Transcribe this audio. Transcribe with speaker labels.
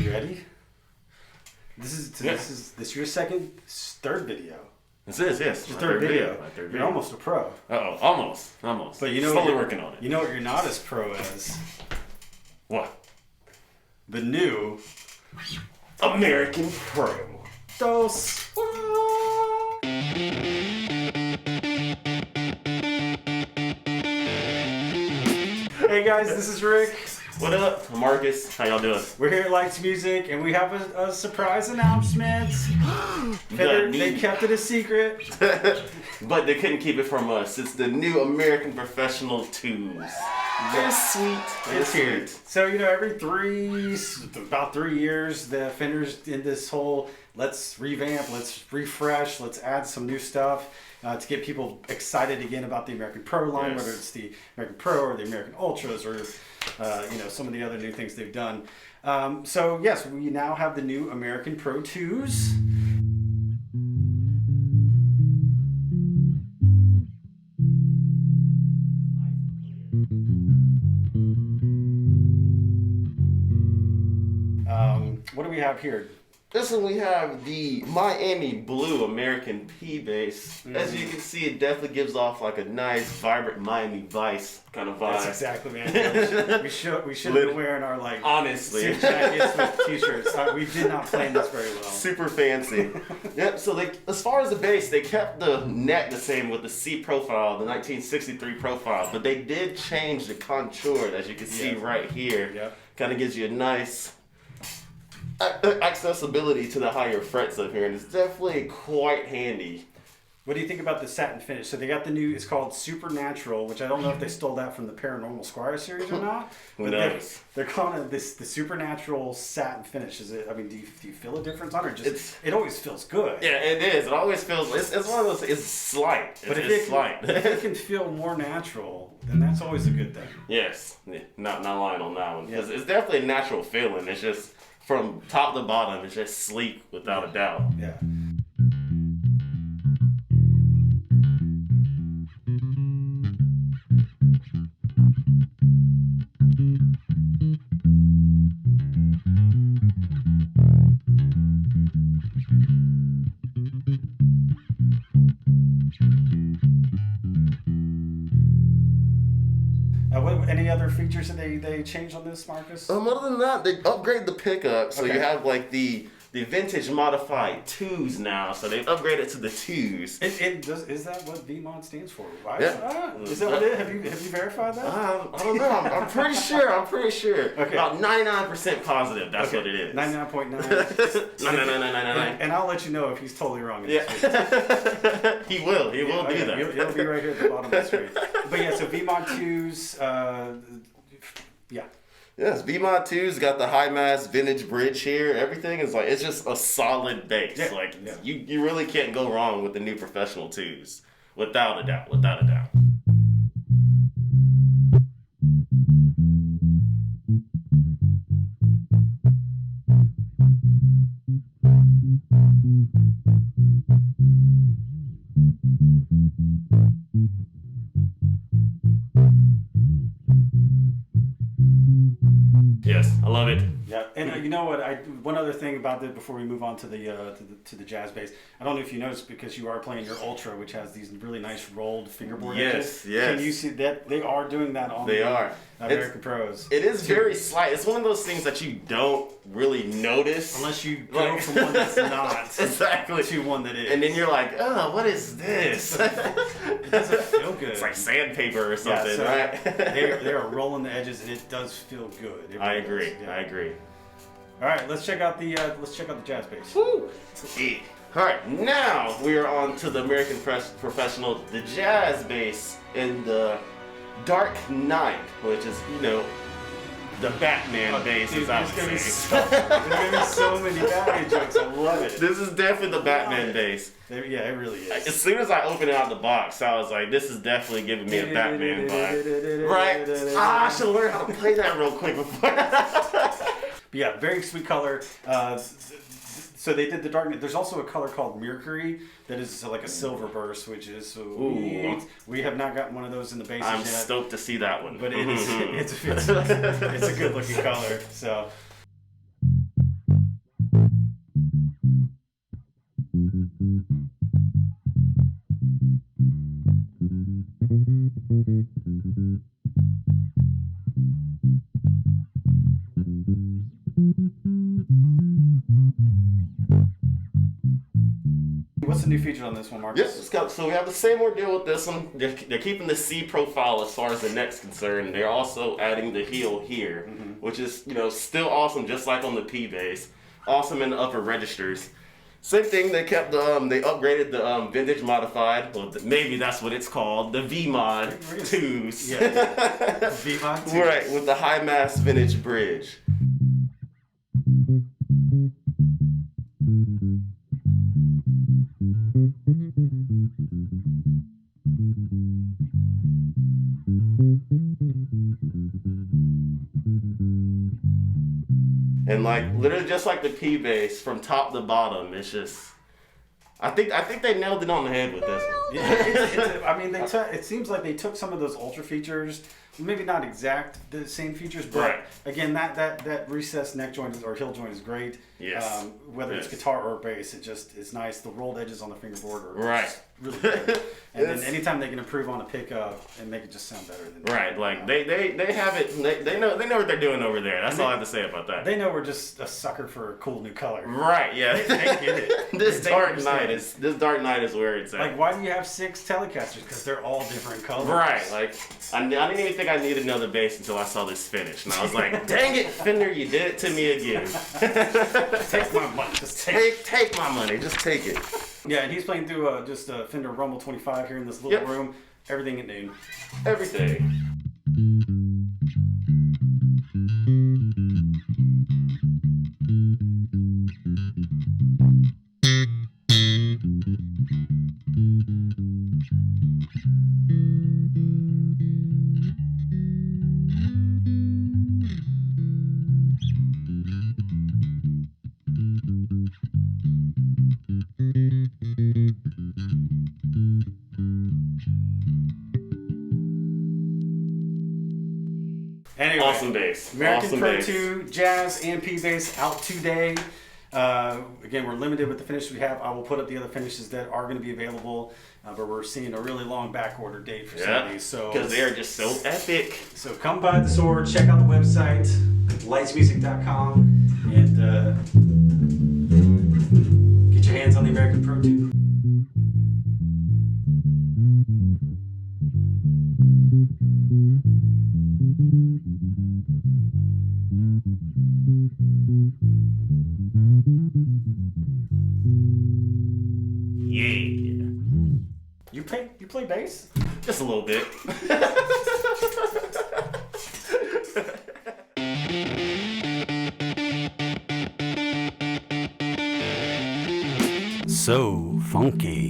Speaker 1: You ready? This is your third video.
Speaker 2: This is, yes.
Speaker 1: Your third video.
Speaker 2: My third
Speaker 1: You're
Speaker 2: video.
Speaker 1: almost a pro.
Speaker 2: Uh-oh, almost.
Speaker 1: But you know
Speaker 2: slowly working on it.
Speaker 1: You know what you're not as pro as?
Speaker 2: What?
Speaker 1: The new
Speaker 2: American Pro.
Speaker 1: Dos. Hey guys, this is Rick.
Speaker 2: What up? I'm Marcus. How y'all doing?
Speaker 1: We're here at Leitz Music, and we have a surprise announcement. They kept it a secret.
Speaker 2: But they couldn't keep it from us. It's the new American Professional 2s. They're sweet.
Speaker 1: It's here. So, you know, about 3 years, the Fender's in this whole, let's revamp, let's refresh, let's add some new stuff to get people excited again about the American Pro line,
Speaker 2: Yes.
Speaker 1: whether it's the American Pro or the American Ultras or, you know, some of the other new things they've done. So, yes, we now have the new American Pro 2s. What do we have here?
Speaker 2: This one we have the Miami Blue American P bass. As you can see, it definitely gives off like a nice, vibrant Miami Vice kind of vibe.
Speaker 1: That's exactly, man. we should have been wearing our
Speaker 2: honestly
Speaker 1: suit jackets with t-shirts. We did not plan this very well.
Speaker 2: Super fancy. Yep. So as far as the bass, they kept the neck the same with the C profile, the 1963 profile, but they did change the contour, as you can see right here.
Speaker 1: Yep.
Speaker 2: Kind of gives you a nice accessibility to the higher frets up here, and it's definitely quite handy.
Speaker 1: What do you think about the satin finish? So they got the new, it's called Supernatural, which I don't know if they stole that from the Paranormal Squire series or not.
Speaker 2: Who knows?
Speaker 1: They're calling it the Supernatural satin finish. Is it? I mean, do you feel a difference on it? Or just it always feels good.
Speaker 2: Yeah, it is. It always feels. It's one of those. It's slight.
Speaker 1: But if it can feel more natural, then that's always a good thing.
Speaker 2: Yes, not lying on that one. Because it's definitely a natural feeling. It's just from top to bottom, it's just sleek without a doubt.
Speaker 1: Yeah. Any other features that they changed on this, Marcus?
Speaker 2: Other than that, they upgraded the pickup, so
Speaker 1: Okay.
Speaker 2: you have like the vintage modified 2s now. So they've upgraded to the 2s.
Speaker 1: Is that what VMod stands for? Why
Speaker 2: Yeah.
Speaker 1: is that what it is? Have you verified that?
Speaker 2: I don't know. I'm pretty sure.
Speaker 1: Okay.
Speaker 2: About 99% positive. That's what it is.
Speaker 1: 99.9.
Speaker 2: 99.999.
Speaker 1: And I'll let you know if he's totally wrong.
Speaker 2: Yeah. He will do that.
Speaker 1: He'll be right here at the bottom of the screen. But yeah, so VMod 2s, yeah.
Speaker 2: Yes, VMod 2's got the high mass vintage bridge here. Everything is like, it's just a solid bass.
Speaker 1: Yeah.
Speaker 2: Like
Speaker 1: Yeah.
Speaker 2: you really can't go wrong with the new Professional 2's. Without a doubt. Yes, I love it.
Speaker 1: Yeah, and you know what? One other thing about that before we move on to the jazz bass. I don't know if you noticed because you are playing your Ultra, which has these really nice rolled fingerboard edges.
Speaker 2: Yes.
Speaker 1: Can you see that they are doing that on the American Pros?
Speaker 2: It is very slight. It's one of those things that you don't really notice
Speaker 1: Unless you go from one that's not
Speaker 2: exactly
Speaker 1: to one that is.
Speaker 2: And then you're like, oh, what is this?
Speaker 1: It doesn't feel good.
Speaker 2: It's like sandpaper or something, right?
Speaker 1: they are rolling the edges, and it does feel good. It
Speaker 2: I
Speaker 1: really
Speaker 2: agree.
Speaker 1: does. Yeah.
Speaker 2: I agree.
Speaker 1: All right, let's check out the jazz bass.
Speaker 2: Woo! Yeah. All right, now we are on to the American Professional, the jazz bass in the Dark Knight, which is, you know, the Batman bass, as I would say.
Speaker 1: There's gonna be so many Batman jokes. I love it.
Speaker 2: This is definitely the Batman bass.
Speaker 1: Yeah, it really is.
Speaker 2: As soon as I opened it out of the box, I was like, this is definitely giving me a Batman vibe. Right? I should learn how to play that real quick before.
Speaker 1: But yeah, very sweet color. So they did the Dark Knight. There's also a color called Mercury that is like a silver burst, which is sweet. We have not gotten one of those in the bases
Speaker 2: I'm
Speaker 1: yet.
Speaker 2: stoked to see that one.
Speaker 1: But it's a good looking color. So What's the new feature on this one, Marcus?
Speaker 2: Yep, so we have the same ordeal with this one. They're keeping the C profile as far as the neck's concerned. They're also adding the heel here, which is, still awesome, just like on the P bass. Awesome in the upper registers. Same thing, they kept they upgraded the vintage modified, well, maybe that's what it's called, the V-Mod 2s.
Speaker 1: Yeah, V-Mod 2s.
Speaker 2: Right, with the high mass vintage bridge. And like literally just like the P bass from top to bottom, it's just I think they nailed it on the head with this one.
Speaker 1: Yeah, it seems like they took some of those ultra features, maybe not exact the same features, but
Speaker 2: Right.
Speaker 1: again that recessed neck joint or heel joint is great.
Speaker 2: Yes.
Speaker 1: Whether it's guitar or bass, it's nice. The rolled edges on the fingerboard are
Speaker 2: Right.
Speaker 1: just really great. And then anytime they can improve on a pickup and make it just sound better than
Speaker 2: Right, like they have it. They know what they're doing over there. That's all I have to say about that.
Speaker 1: They know we're just a sucker for a cool new color.
Speaker 2: Right, yeah.
Speaker 1: They get it.
Speaker 2: This
Speaker 1: They
Speaker 2: dark
Speaker 1: understand.
Speaker 2: night is where it's at.
Speaker 1: Like, why do you have 6 Telecasters? Because they're all different colors.
Speaker 2: Right, like I didn't even think I needed another bass until I saw this finish, and I was like, "Dang it, Fender, you did it to me again."
Speaker 1: Take my money. Just
Speaker 2: Take my money, just take it.
Speaker 1: Yeah, and he's playing through just a Fender Rumble 25 here in this little
Speaker 2: Yep.
Speaker 1: room. Everything at noon.
Speaker 2: Everything.
Speaker 1: Anyway,
Speaker 2: Awesome bass.
Speaker 1: American
Speaker 2: Awesome
Speaker 1: Pro
Speaker 2: bass.
Speaker 1: 2 Jazz and P bass out today. Again, we're limited with the finishes we have. I will put up the other finishes that are going to be available, but we're seeing a really long back order date for some of these. So
Speaker 2: because they are just so epic.
Speaker 1: So come by the store, check out the website, leitzmusic.com, and get your hands on the American Pro 2.
Speaker 2: Yeah.
Speaker 1: You play bass?
Speaker 2: Just a little bit.
Speaker 1: So funky.